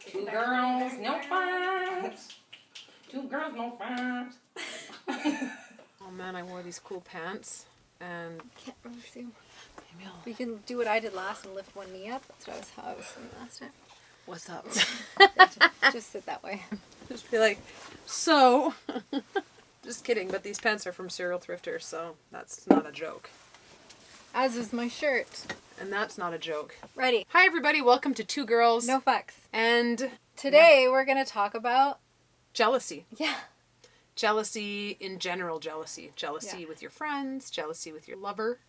Two girls, no farms. Two girls, no farms. Oh man, I wore these cool pants and Can't really see. You can do what I did last and lift one knee up. That's what I was doing last time. what's up? Just sit that way. Just be like, so. Just kidding, but these pants are from Serial Thrifter, so that's not a joke. As is my shirt. And that's not a joke. Ready. Hi everybody, welcome to Two Girls. No fucks. And Today we're going to talk about... jealousy. Yeah. Jealousy in general, jealousy. Jealousy with your friends, jealousy with your lover,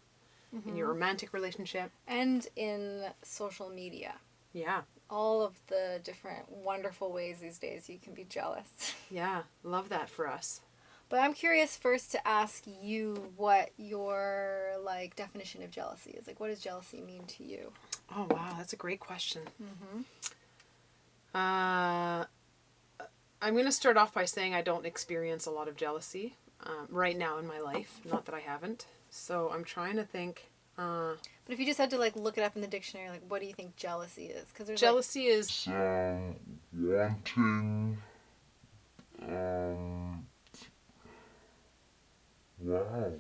in your romantic relationship. And in social media. Yeah. All of the different wonderful ways these days you can be jealous. Yeah, love that for us. But I'm curious first to ask you what your definition of jealousy is. Like, what does jealousy mean to you? Oh wow, that's a great question. Mm-hmm. I'm going to start off by saying I don't experience a lot of jealousy right now in my life. Not that I haven't. So I'm trying to think. But if you just had to look it up in the dictionary, what do you think jealousy is? Because there's jealousy is wanting. Wow.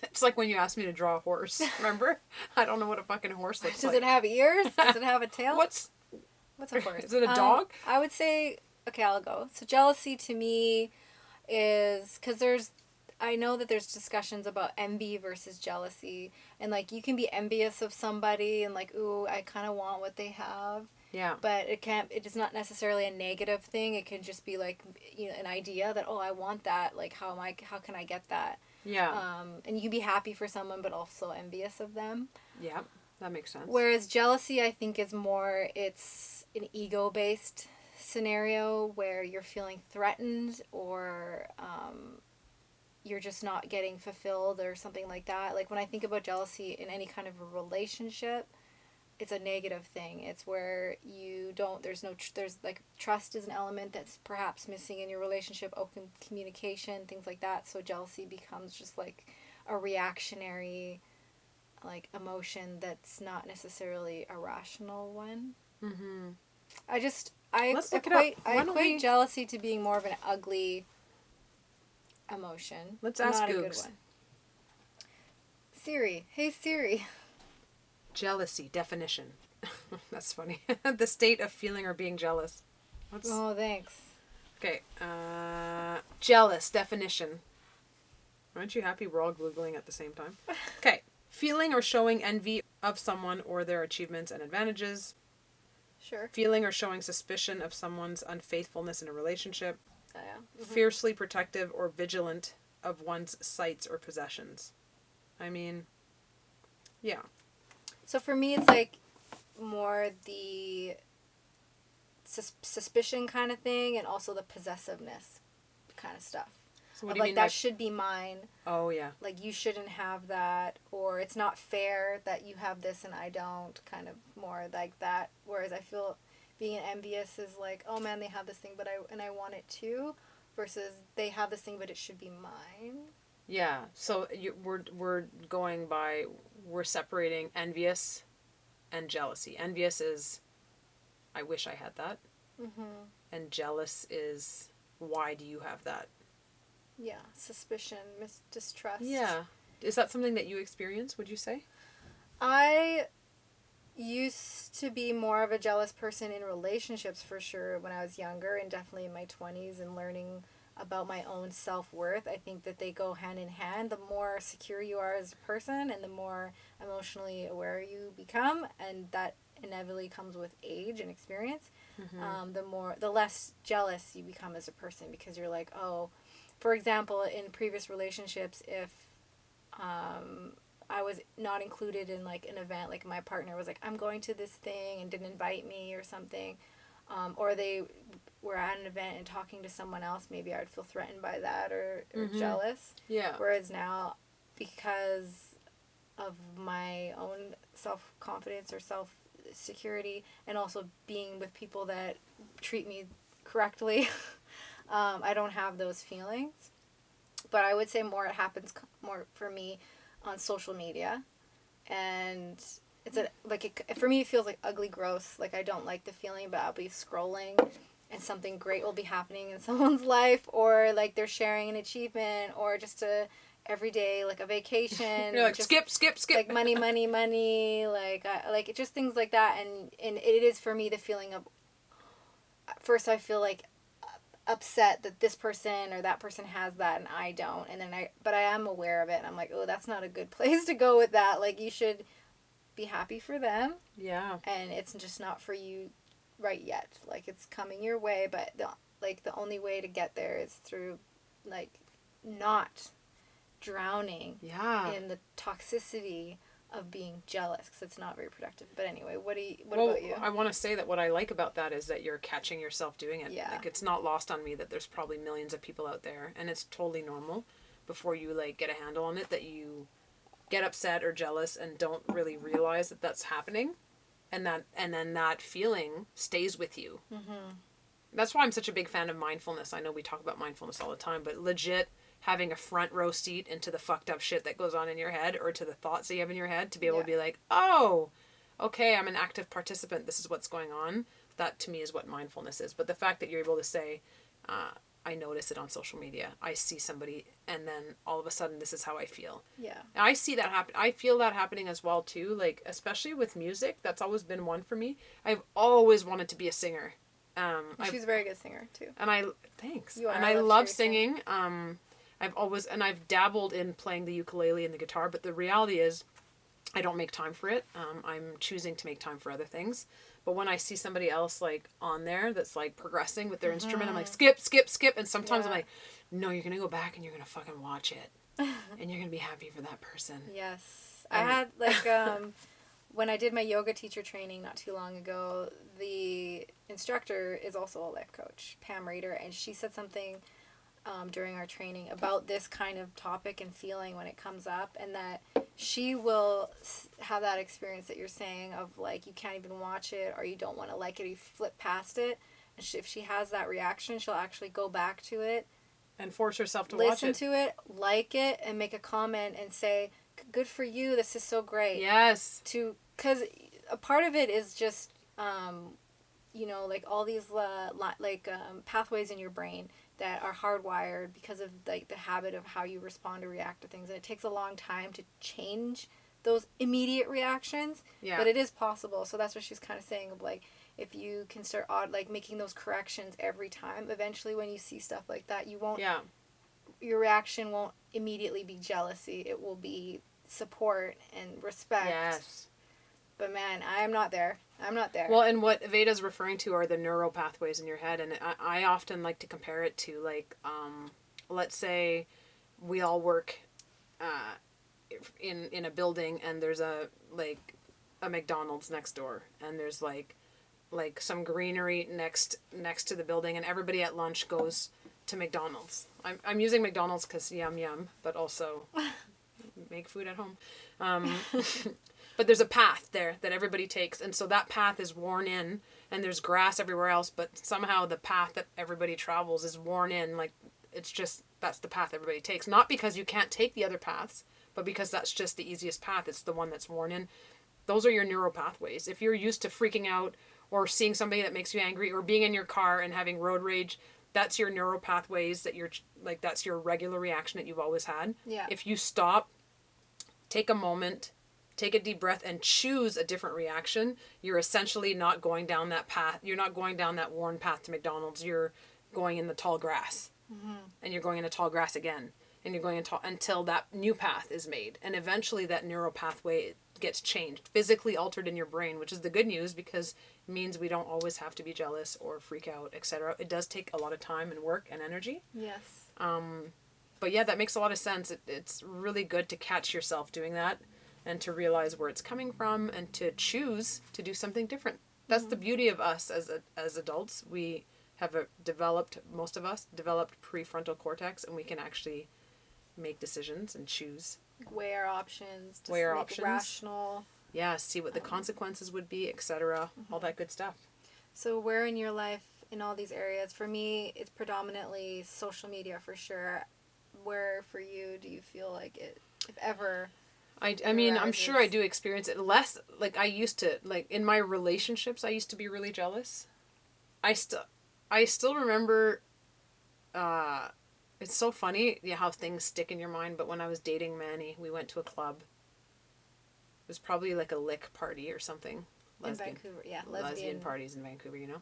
It's like when you asked me to draw a horse. Remember? I don't know what a fucking horse looks Does like. it have ears? Does it have a tail? What's a horse? Is it a dog? I would say, okay, I'll go. So jealousy to me is, because I know that there's discussions about envy versus jealousy. And you can be envious of somebody and ooh, I kind of want what they have. Yeah. But it is not necessarily a negative thing. It can just be an idea that, oh, I want that. How can I get that? Yeah. And you can be happy for someone, but also envious of them. Yeah, that makes sense. Whereas jealousy, I think, is more, it's an ego-based scenario where you're feeling threatened or you're just not getting fulfilled or something like that. When I think about jealousy in any kind of a relationship, it's a negative thing. It's where there's trust is an element that's perhaps missing in your relationship, open communication, things like that. So jealousy becomes just a reactionary, emotion that's not necessarily a rational one. Mm-hmm. I equate jealousy to being more of an ugly emotion. Let's ask not Googs. A good one. Siri. Hey Siri. Jealousy definition. That's funny. The state of feeling or being jealous. Oh, thanks. Okay. Jealous definition. Aren't you happy we're all Googling at the same time? Okay. Feeling or showing envy of someone or their achievements and advantages. Sure. Feeling or showing suspicion of someone's unfaithfulness in a relationship. Oh, yeah. Mm-hmm. Fiercely protective or vigilant of one's sights or possessions. I mean, yeah. So for me, it's more the suspicion kind of thing, and also the possessiveness kind of stuff. So what do you mean? That should be mine. Oh yeah. You shouldn't have that, or it's not fair that you have this and I don't. Kind of more like that. Whereas I feel being envious is oh man, they have this thing, but I want it too. Versus they have this thing, but it should be mine. Yeah. So we're separating envious and jealousy. Envious is, I wish I had that. Mm-hmm. And jealous is, why do you have that? Yeah. Suspicion, distrust. Yeah. Is that something that you experience, would you say? I used to be more of a jealous person in relationships for sure when I was younger, and definitely in my 20s, and learning about my own self-worth. I think that they go hand in hand. The more secure you are as a person and the more emotionally aware you become, and that inevitably comes with age and experience, the less jealous you become as a person, because you're oh, for example, in previous relationships, if I was not included in an event, my partner was I'm going to this thing and didn't invite me or something, or they were at an event and talking to someone else, maybe I would feel threatened by that or jealous. Yeah. Whereas now, because of my own self-confidence or self-security, and also being with people that treat me correctly, I don't have those feelings. But I would say it happens more for me on social media. And it's a like for me it feels like ugly gross. Like I don't like the feeling, but I'll be scrolling and something great will be happening in someone's life, or like they're sharing an achievement, or just a everyday like a vacation. You're like just, skip like money like like just things like that, and it is for me the feeling of at first I feel like upset that this person or that person has that and I don't, and then but I am aware of it and I'm like, oh, that's not a good place to go with that. Like you should be happy for them, Yeah. and it's just not for you right yet. Like it's coming your way, but the only way to get there is through like not drowning Yeah. in the toxicity of being jealous, because it's not very productive. But anyway, what about you? I want to say that what I like about that is that you're catching yourself doing it. Yeah. Like it's not lost on me that there's probably millions of people out there, and it's totally normal before you like get a handle on it that you get upset or jealous and don't really realize that that's happening, and then that feeling stays with you. Mm-hmm. That's why I'm such a big fan of mindfulness. I know we talk about mindfulness all the time, but legit having a front row seat into the fucked up shit that goes on in your head, or to the thoughts that you have in your head, to be able to be like, oh, okay, I'm an active participant. This is what's going on. That to me is what mindfulness is. But the fact that you're able to say, I notice it on social media. I see somebody, and then all of a sudden, this is how I feel. Yeah. I see that happen. I feel that happening as well too. Like especially with music, that's always been one for me. I've always wanted to be a singer. She's a very good singer too. And thanks. You are. And I love singing. I've dabbled in playing the ukulele and the guitar, but the reality is I don't make time for it. I'm choosing to make time for other things. But when I see somebody else like on there that's like progressing with their instrument, I'm like, skip. And sometimes I'm like, no, you're going to go back and you're going to fucking watch it. And you're going to be happy for that person. Yes. I had like, when I did my yoga teacher training not too long ago, the instructor is also a life coach, Pam Rader, and she said something during our training about this kind of topic and feeling when it comes up, and that she will have that experience that you're saying of like you can't even watch it, or you don't want to like it, or you flip past it, and if she has that reaction, she'll actually go back to it and force herself to watch it, listen to it, like it, and make a comment and say, good for you, this is so great. Yes. Because a part of it is just like all these pathways in your brain that are hardwired because of like the habit of how you respond or react to things, and it takes a long time to change those immediate reactions. Yeah. But it is possible. So that's what she's kind of saying of like, if you can start making those corrections every time, eventually when you see stuff like that, you won't. Yeah. Your reaction won't immediately be jealousy. It will be support and respect. Yes. But man, I'm not there. Well, and what Evada's referring to are the neural pathways in your head, and I often like to compare it to like, let's say we all work in a building, and there's a McDonald's next door, and there's like some greenery next to the building, and everybody at lunch goes to McDonald's. I'm using McDonald's because yum, but also make food at home. But there's a path there that everybody takes, and so that path is worn in, and there's grass everywhere else, but somehow the path that everybody travels is worn in, like it's just, that's the path everybody takes. Not because you can't take the other paths, but because that's just the easiest path. It's the one that's worn in. Those are your neural pathways. If you're used to freaking out or seeing somebody that makes you angry or being in your car and having road rage, that's your neural pathways that you're like, that's your regular reaction that you've always had. Yeah. If you stop, take a moment, take a deep breath, and choose a different reaction, you're essentially not going down that path. You're not going down that worn path to McDonald's. You're going in the tall grass. Mm-hmm. And you're going in the tall grass again. And you're going until that new path is made. And eventually that neural pathway gets changed, physically altered in your brain, which is the good news because it means we don't always have to be jealous or freak out, etc. It does take a lot of time and work and energy. Yes. But yeah, that makes a lot of sense. It's really good to catch yourself doing that and to realize where it's coming from and to choose to do something different. That's the beauty of us as adults. We have most of us developed prefrontal cortex, and we can actually make decisions and choose. Weigh our options. Weigh our options. Rational. Yeah, see what the consequences would be, etc. All that good stuff. So where in your life, in all these areas, for me, it's predominantly social media for sure. Where for you do you feel like it, if ever, I mean, I'm sure I arises. do experience it less. Like, I used to, like, in my relationships, I used to be really jealous. I still remember, uh, it's so funny, yeah, how things stick in your mind, but when I was dating Manny, we went to a club. It was probably like a lick party or something. In Vancouver, yeah, Lesbian parties in Vancouver, Mm-hmm.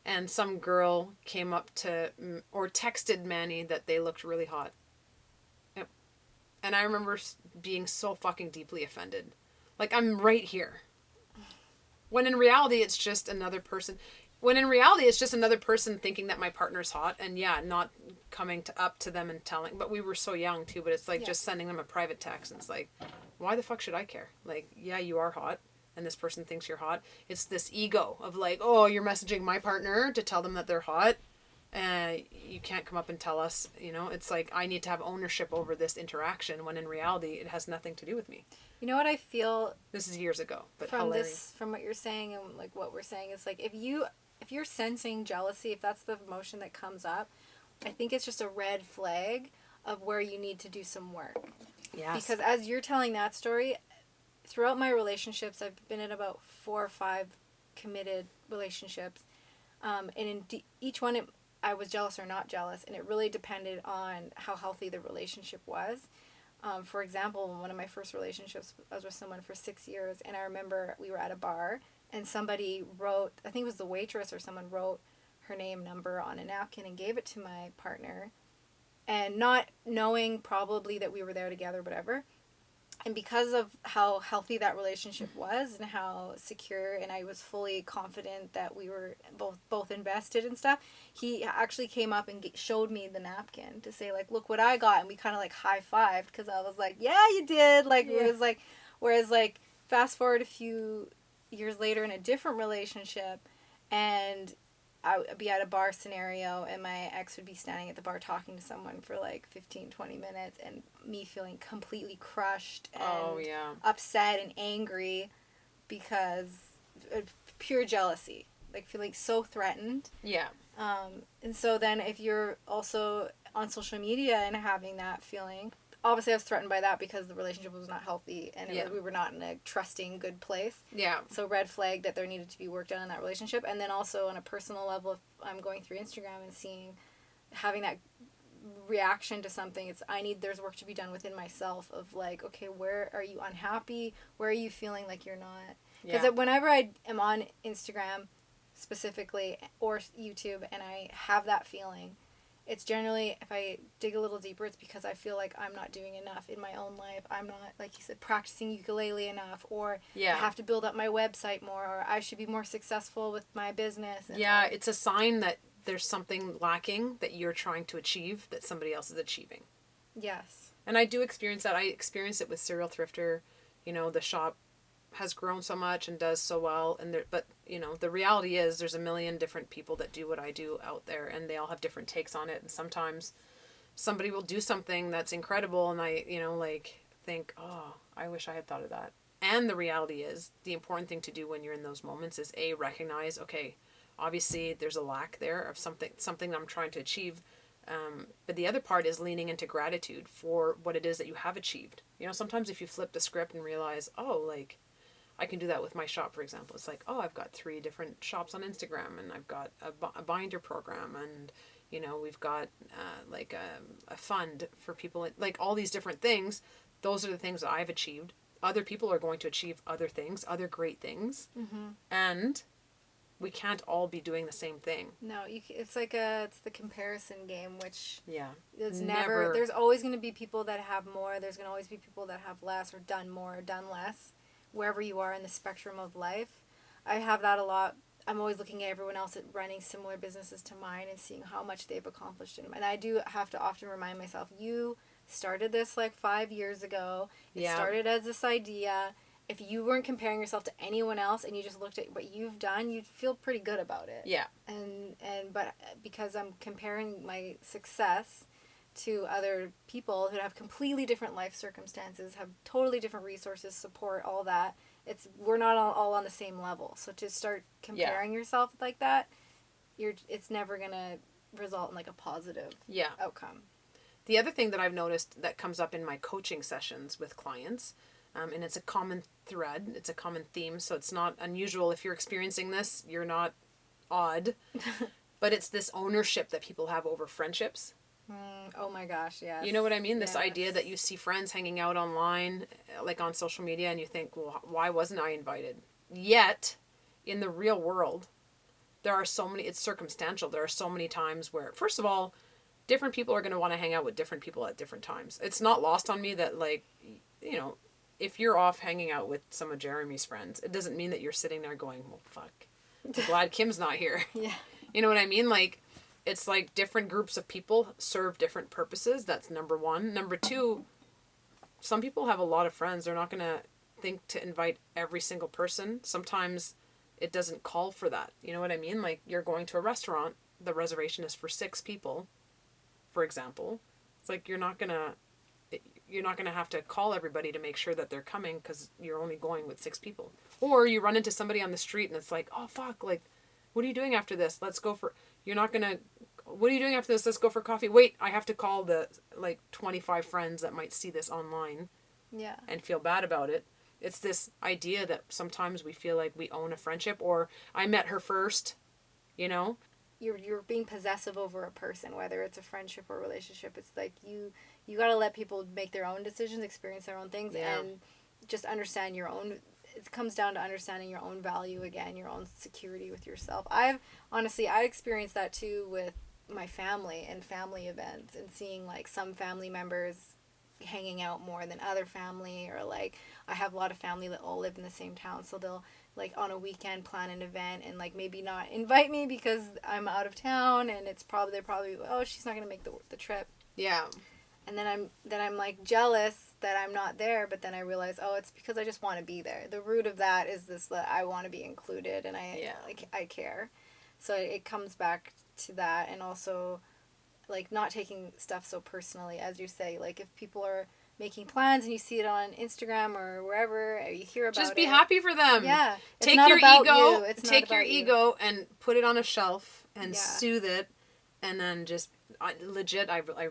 And some girl came up to, or texted Manny that they looked really hot. Yep. And I remember being so fucking deeply offended. Like, I'm right here. When in reality, it's just another person. When in reality, it's just another person thinking that my partner's hot, and yeah, not coming up to them and telling. But we were so young too. But it's like just sending them a private text, and it's like, why the fuck should I care? Like, yeah, you are hot, and this person thinks you're hot. It's this ego of like, oh, you're messaging my partner to tell them that they're hot, and you can't come up and tell us. It's like I need to have ownership over this interaction. When in reality, it has nothing to do with me. You know what I feel? This is years ago, but from hilarious. from what you're saying and like what we're saying is like if you're sensing jealousy, if that's the emotion that comes up, I think it's just a red flag of where you need to do some work. Yes. Because as you're telling that story, throughout my relationships, I've been in about 4 or 5 committed relationships, and in each one I was jealous or not jealous, and it really depended on how healthy the relationship was. For example, one of my first relationships, I was with someone for 6 years, and I remember we were at a bar, and somebody wrote, I think it was the waitress or someone wrote her name, number on a napkin and gave it to my partner, and not knowing probably that we were there together, whatever. And because of how healthy that relationship was and how secure, and I was fully confident that we were both invested and stuff, he actually came up and showed me the napkin to say like, look what I got, and we kind of like high-fived because I was like, yeah, you did. Like, yeah. Whereas like fast forward a few years later in a different relationship, and I would be at a bar scenario and my ex would be standing at the bar talking to someone for like 15-20 minutes, and me feeling completely crushed and upset and angry because of pure jealousy, like feeling so threatened. Yeah. And so then if you're also on social media and having that feeling, obviously I was threatened by that because the relationship was not healthy and we were not in a trusting, good place. Yeah. So red flag that there needed to be work done in that relationship. And then also on a personal level, if I'm going through Instagram and having that reaction to something, there's work to be done within myself of like, okay, where are you unhappy? Where are you feeling like you're not? Because whenever I am on Instagram specifically or YouTube and I have that feeling, it's generally, if I dig a little deeper, it's because I feel like I'm not doing enough in my own life. I'm not, like you said, practicing ukulele enough, or I have to build up my website more, or I should be more successful with my business. And it's a sign that there's something lacking that you're trying to achieve that somebody else is achieving. Yes. And I do experience that. I experience it with Serial Thrifter. The shop has grown so much and does so well, but the reality is there's a million different people that do what I do out there, and they all have different takes on it, and sometimes somebody will do something that's incredible and I think, oh, I wish I had thought of that. And the reality is the important thing to do when you're in those moments is recognize, okay, obviously there's a lack there of something I'm trying to achieve, but the other part is leaning into gratitude for what it is that you have achieved. Sometimes if you flip the script and realize, oh, like, I can do that with my shop, for example. It's like, oh, I've got 3 different shops on Instagram, and I've got a binder program, and, we've got a fund for people, like all these different things. Those are the things that I've achieved. Other people are going to achieve other things, other great things. Mm-hmm. And we can't all be doing the same thing. No, it's the comparison game, which it's never, there's always going to be people that have more. There's going to always be people that have less or done more or done less. Wherever you are in the spectrum of life. I have that a lot. I'm always looking at everyone else at running similar businesses to mine and seeing how much they've accomplished. And I do have to often remind myself, you started this like 5 years ago. It started as this idea. If you weren't comparing yourself to anyone else and you just looked at what you've done, you'd feel pretty good about it. Yeah. But because I'm comparing my success to other people who have completely different life circumstances, have totally different resources, support, all that. We're not all on the same level. So to start comparing yourself like that, it's never gonna result in like a positive outcome. The other thing that I've noticed that comes up in my coaching sessions with clients, and it's a common thread, it's a common theme, so it's not unusual if you're experiencing this, you're not odd, but it's this ownership that people have over friendships. Oh my gosh, yes. You know what I mean? This Yes. idea that you see friends hanging out online, like on social media, and you think, well, why wasn't I invited? Yet, in the real world, there are so many, it's circumstantial. There are so many times where, first of all, different people are going to want to hang out with different people at different times. It's not lost on me that, like, you know, if you're off hanging out with some of Jeremy's friends, it doesn't mean that you're sitting there going, well, fuck, I'm glad Kim's not here. Yeah. You know what I mean? Like, it's like different groups of people serve different purposes. That's number one. Number two, some people have a lot of friends. They're not going to think to invite every single person. Sometimes it doesn't call for that. You know what I mean? Like, you're going to a restaurant, the reservation is for 6 people, for example. It's like you're not going to have to call everybody to make sure that they're coming because you're only going with 6 people. Or you run into somebody on the street and it's like, oh, fuck, like, what are you doing after this? Let's go for... You're not going to... What are you doing after this? Let's go for coffee. Wait, I have to call the, like, 25 friends that might see this online. Yeah. And feel bad about it. It's this idea that sometimes we feel like we own a friendship, or I met her first, you know? You're being possessive over a person, whether it's a friendship or a relationship. It's like you got to let people make their own decisions, experience their own things, Yeah. and just understand your own... It comes down to understanding your own value again, your own security with yourself. I experienced that too with my family and family events, and seeing like some family members hanging out more than other family, or like I have a lot of family that all live in the same town, so they'll like on a weekend plan an event and like maybe not invite me because I'm out of town, and they're probably oh, she's not gonna make the trip. Yeah. And then I'm like jealous that I'm not there, but then I realize, oh, it's because I just want to be there. The root of that is this, that I want to be included, and I care. So it comes back to that, and also like not taking stuff so personally, as you say. Like if people are making plans and you see it on Instagram or wherever, or you hear about it, just be happy for them. Yeah. Take your ego, take your ego and put it on a shelf and soothe it, and then just I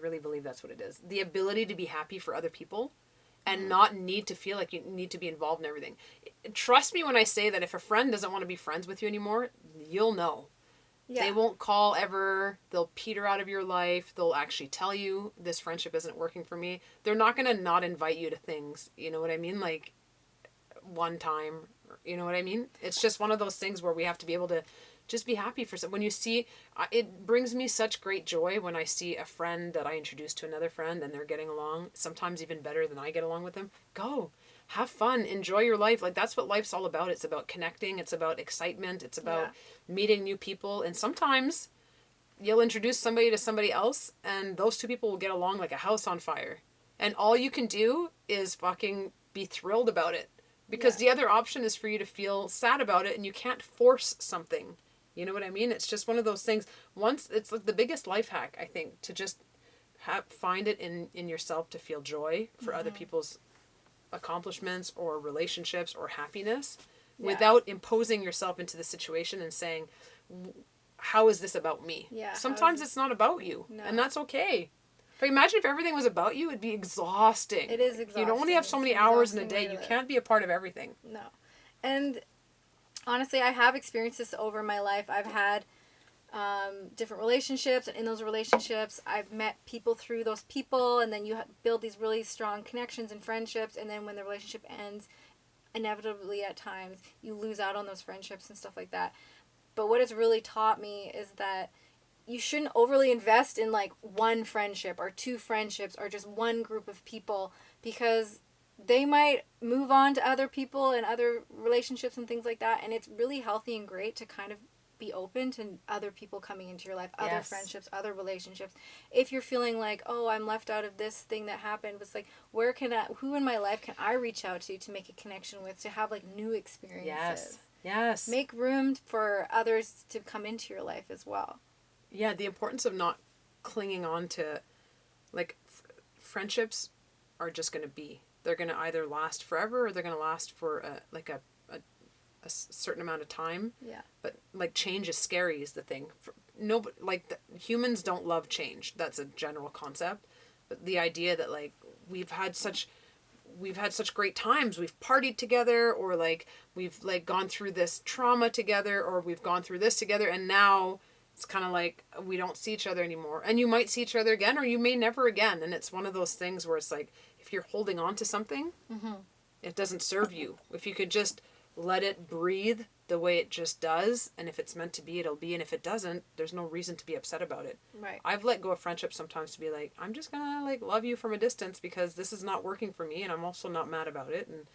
really believe that's what it is. The ability to be happy for other people and not need to feel like you need to be involved in everything. Trust me when I say that if a friend doesn't want to be friends with you anymore, you'll know. Yeah. They won't call ever. They'll peter out of your life. They'll actually tell you this friendship isn't working for me. They're not going to not invite you to things. You know what I mean? Like one time, you know what I mean? It's just one of those things where we have to be able to just be happy for some. When you see, it brings me such great joy when I see a friend that I introduced to another friend and they're getting along, sometimes even better than I get along with them. Go. Have fun. Enjoy your life. Like, that's what life's all about. It's about connecting. It's about excitement. It's about meeting new people. And sometimes you'll introduce somebody to somebody else and those 2 people will get along like a house on fire. And all you can do is fucking be thrilled about it. Because the other option is for you to feel sad about it, and you can't force something. You know what I mean? It's just one of those things. Once, it's like the biggest life hack, I think, to just find it in yourself to feel joy for other people's accomplishments or relationships or happiness without imposing yourself into the situation and saying, how is this about me? Yeah, sometimes it's not about you, and that's okay. But imagine if everything was about you, it'd be exhausting. It is exhausting. You only have so many hours in a day. You can't be a part of everything. No. And honestly, I have experienced this over my life. I've had different relationships, and in those relationships, I've met people through those people, and then you build these really strong connections and friendships, and then when the relationship ends, inevitably at times, you lose out on those friendships and stuff like that. But what it's really taught me is that you shouldn't overly invest in like one friendship or 2 friendships or just one group of people, because they might move on to other people and other relationships and things like that. And it's really healthy and great to kind of be open to other people coming into your life, other friendships, other relationships. If you're feeling like, oh, I'm left out of this thing that happened, it's like, who in my life can I reach out to make a connection with, to have like new experiences? Yes. Make room for others to come into your life as well. Yeah, the importance of not clinging on to, like, friendships are just going to be. They're going to either last forever or they're going to last for a certain amount of time. Yeah. But, like, change is scary is the thing. Humans don't love change. That's a general concept. the idea that like we've had such great times. We've partied together, or like we've like gone through this trauma together, or we've gone through this together, and now it's kind of like we don't see each other anymore. And you might see each other again, or you may never again. And it's one of those things where it's like, if you're holding on to something, it doesn't serve you. If you could just let it breathe the way it just does, and if it's meant to be, it'll be. And if it doesn't, there's no reason to be upset about it. Right. I've let go of friendship sometimes to be like, I'm just gonna like love you from a distance because this is not working for me, and I'm also not mad about it, and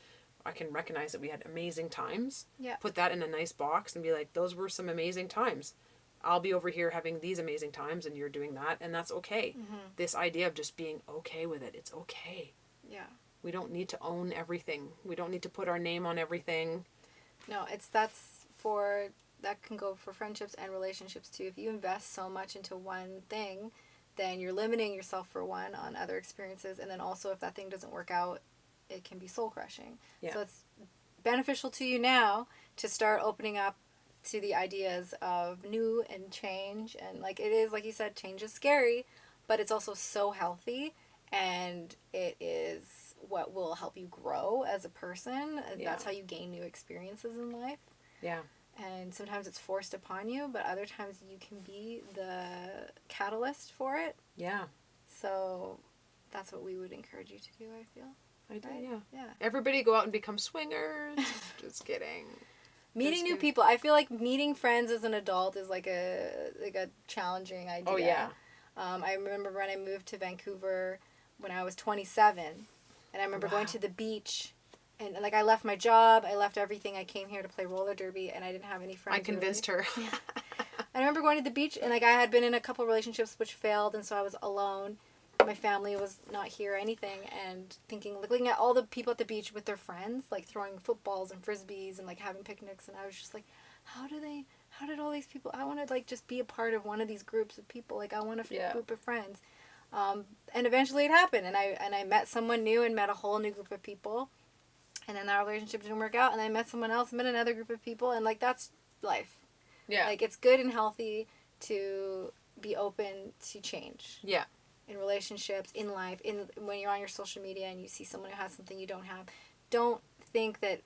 I can recognize that we had amazing times. Yeah. Put that in a nice box and be like, those were some amazing times. I'll be over here having these amazing times, and you're doing that, and that's okay. This idea of just being okay with it, it's okay. Yeah. We don't need to own everything. We don't need to put our name on everything. No, that can go for friendships and relationships too. If you invest so much into one thing, then you're limiting yourself for one on other experiences, and then also if that thing doesn't work out, it can be soul crushing. Yeah. So it's beneficial to you now to start opening up to the ideas of new and change, and like it is, like you said, change is scary, but it's also so healthy, and it is what will help you grow as a person. Yeah. That's how you gain new experiences in life. Yeah. And sometimes it's forced upon you, but other times you can be the catalyst for it. Yeah. So that's what we would encourage you to do, I feel. I do, Right? yeah. Yeah. Everybody go out and become swingers. Just kidding. Meeting new people. I feel like meeting friends as an adult is like a challenging idea. Oh, yeah. I remember when I moved to Vancouver when I was 27, and I remember going to the beach, and like I left my job, I left everything, I came here to play roller derby, and I didn't have any friends. I convinced her. I remember going to the beach, and like I had been in a couple relationships which failed, and so I was alone. My family was not here or anything, and looking at all the people at the beach with their friends, like throwing footballs and frisbees and like having picnics, and I was just like, how did all these people, I want to like just be a part of one of these groups of people, like I want a group of friends. And eventually it happened, and I met someone new and met a whole new group of people, and then that relationship didn't work out, and I met someone else, met another group of people, and like that's life. Yeah. Like it's good and healthy to be open to change. Yeah. In relationships, in life, when you're on your social media and you see someone who has something you don't have, don't think that,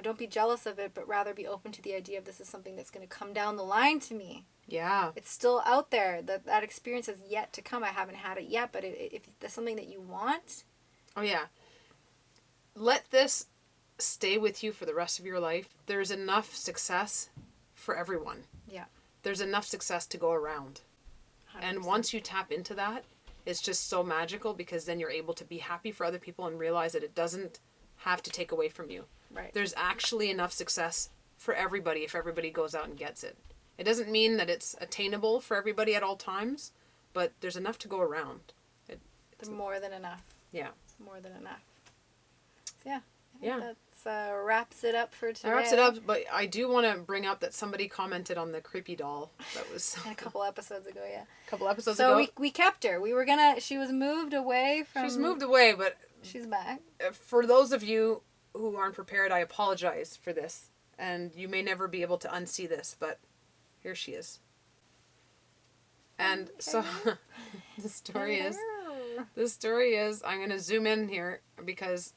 don't be jealous of it, but rather be open to the idea of this is something that's going to come down the line to me. Yeah. It's still out there. That experience is yet to come. I haven't had it yet, but if there's something that you want. Oh, yeah. Let this stay with you for the rest of your life. There's enough success for everyone. Yeah. There's enough success to go around. 100%. And once you tap into that, it's just so magical, because then you're able to be happy for other people and realize that it doesn't have to take away from you. Right. There's actually enough success for everybody if everybody goes out and gets it. It doesn't mean that it's attainable for everybody at all times, but there's enough to go around. It's more than enough. Yeah. More than enough. So, yeah. Yeah. That wraps it up for today. That wraps it up, but I do want to bring up that somebody commented on the creepy doll. That was A couple episodes ago, yeah. a couple episodes So ago. we kept her. She was moved away from... She's moved away, but She's back. for those of you who aren't prepared, I apologize for this. And you may never be able to unsee this, but here she is. And so the story is, I'm going to zoom in here because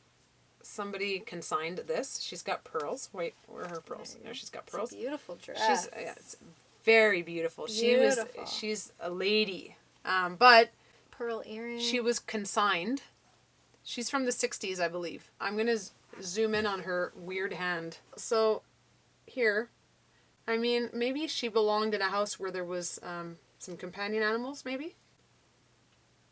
somebody consigned this. She's got pearls. Wait, where are her pearls? There, she's got pearls. It's a beautiful dress. It's very beautiful. Beautiful. She's a lady. But Pearl earrings. she was consigned. She's from the 60s, I believe. I'm going to zoom in on her weird hand. So here, I mean, maybe she belonged in a house where there was some companion animals, maybe?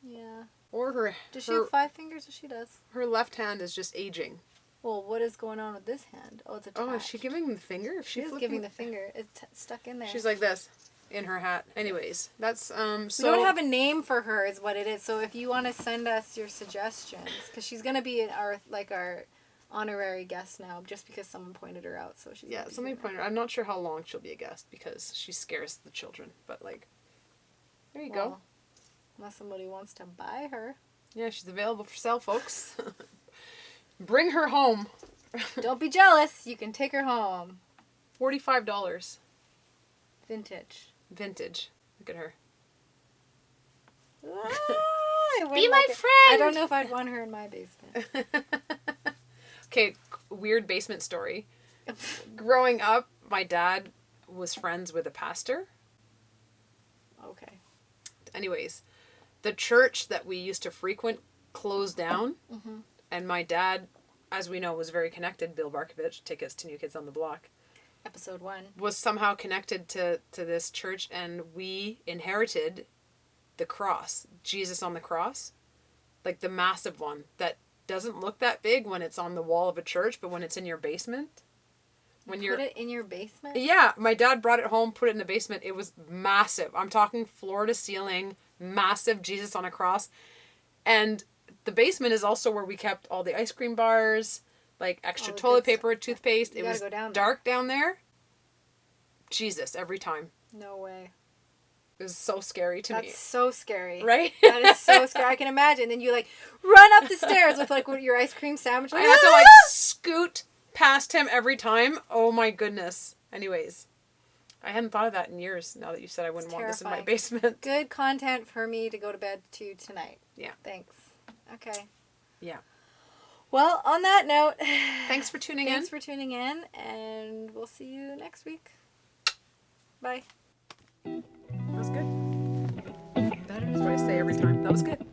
Yeah. Or her... Does she have 5 fingers? She does. Her left hand is just aging. Well, what is going on with this hand? Oh, it's attached. Oh, is she giving the finger? If She is flipping- giving the finger. It's stuck in there. She's like this in her hat. Anyways, that's so... We don't have a name for her is what it is. So if you want to send us your suggestions, because she's going to be our honorary guest now, just because someone pointed her out. So she's Yeah, somebody pointed. I'm not sure how long she'll be a guest because she scares the children. But like, there you go. Unless somebody wants to buy her. Yeah, she's available for sale, folks. Bring her home. Don't be jealous. You can take her home. $45. Vintage. Vintage. Look at her. Ah, Be my friend. I don't know if I'd want her in my basement. Okay, weird basement story. Growing up, my dad was friends with a pastor. Okay. Anyways, the church that we used to frequent closed down. Mm-hmm. And my dad, as we know, was very connected. Bill Barkovich, tickets to New Kids on the Block. Episode 1. Was somehow connected to this church, and we inherited the cross. Jesus on the cross. Like the massive one that doesn't look that big when it's on the wall of a church, but when it's in your basement. Put it in your basement? Yeah, my dad brought it home, put it in the basement. It was massive. I'm talking floor to ceiling, massive Jesus on a cross. And the basement is also where we kept all the ice cream bars, like extra toilet paper, toothpaste. It was dark down there. Jesus, every time. No way. It was so scary to me. That's so scary. Right? That is so scary. I can imagine. Then you like run up the stairs with like your ice cream sandwich. I had to like scoot past him every time. Oh my goodness. Anyways, I hadn't thought of that in years now that you said I wouldn't want this in my basement. Good content for me to go to bed to tonight. Yeah. Thanks. Okay. Yeah. Well, on that note, thanks for tuning in. Thanks for tuning in, and we'll see you next week. Bye. That was good. That is what I say every time. That was good.